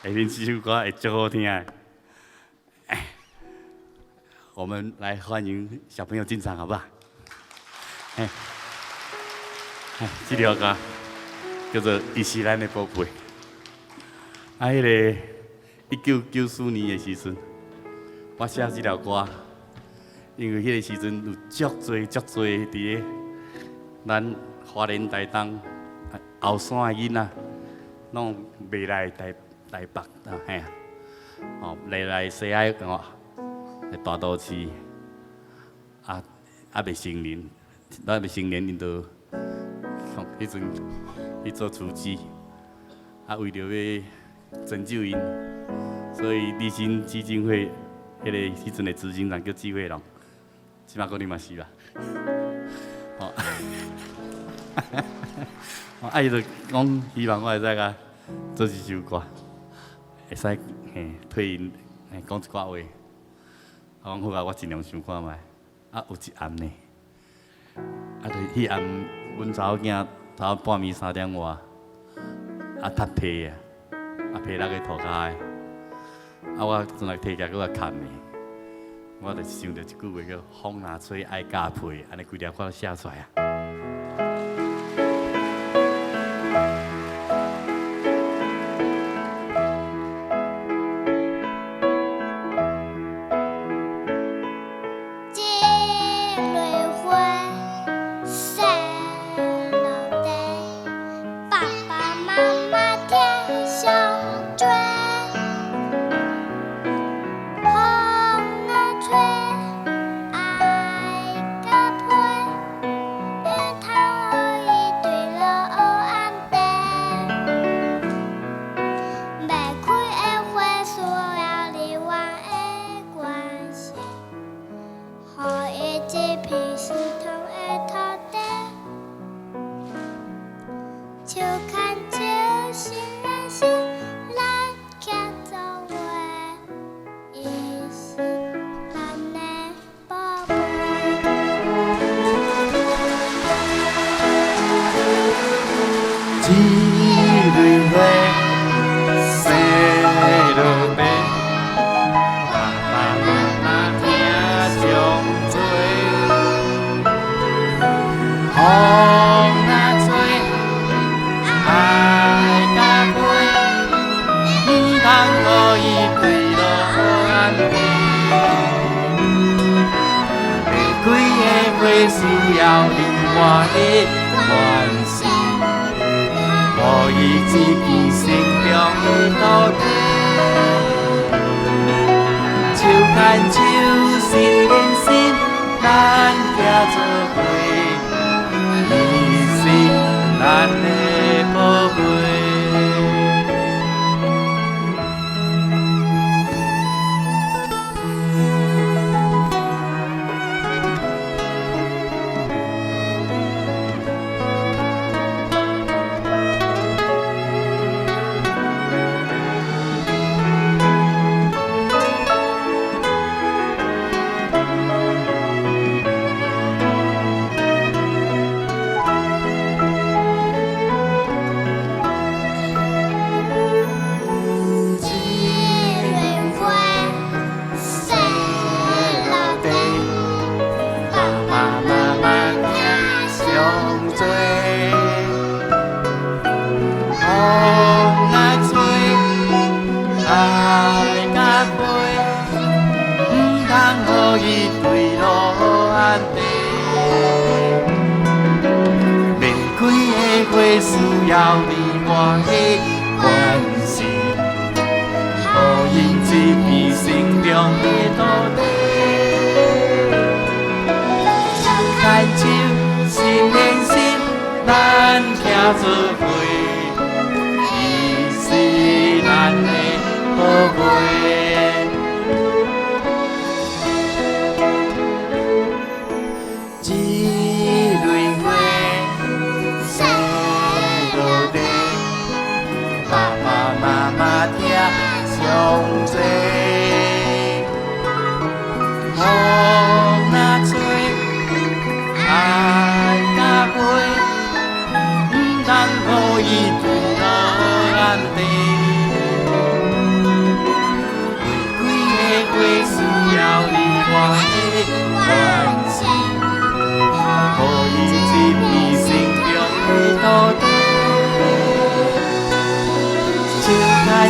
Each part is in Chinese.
下面这首歌会足好听的。我们来欢迎小朋友进场，好不好？这条歌叫做《伊是咱的宝贝》。迄个1994年的时阵，我写这条歌，因为迄个时阵有足多伫个咱花莲台东后山的囡仔，拢未来台北啊，来西海哦，大都市未成年，咱未成年，因就迄阵去做厨师，为着要拯救因，所以立新基金会迄阵的执行长叫纪惠龙，即马讲你嘛是啦，伊就讲希望我会使甲做一首歌，会使替因讲一寡话。我讲好啊，我尽量想看觅。有一暗呢，就迄暗，阮查某囝头半暝3点外，踢被啊，被落去涂骹的，我阵来摕起来搁甲牵的，我就想到一句话叫“风若吹爱加被”，安尼规条歌写出来啊。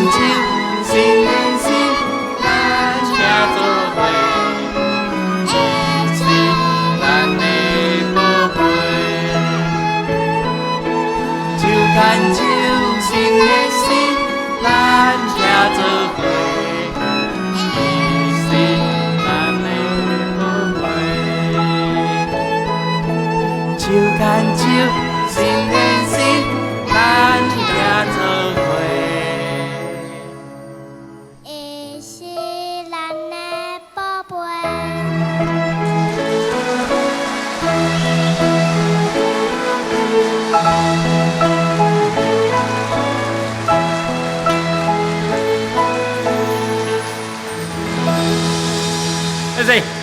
手，心连心，咱行做伙，会是咱的宝贝。手牵手，心连心，咱行做伙，会是咱的宝贝。手牵手，心连心，咱行做伙。会是咱的宝贝。谢谢。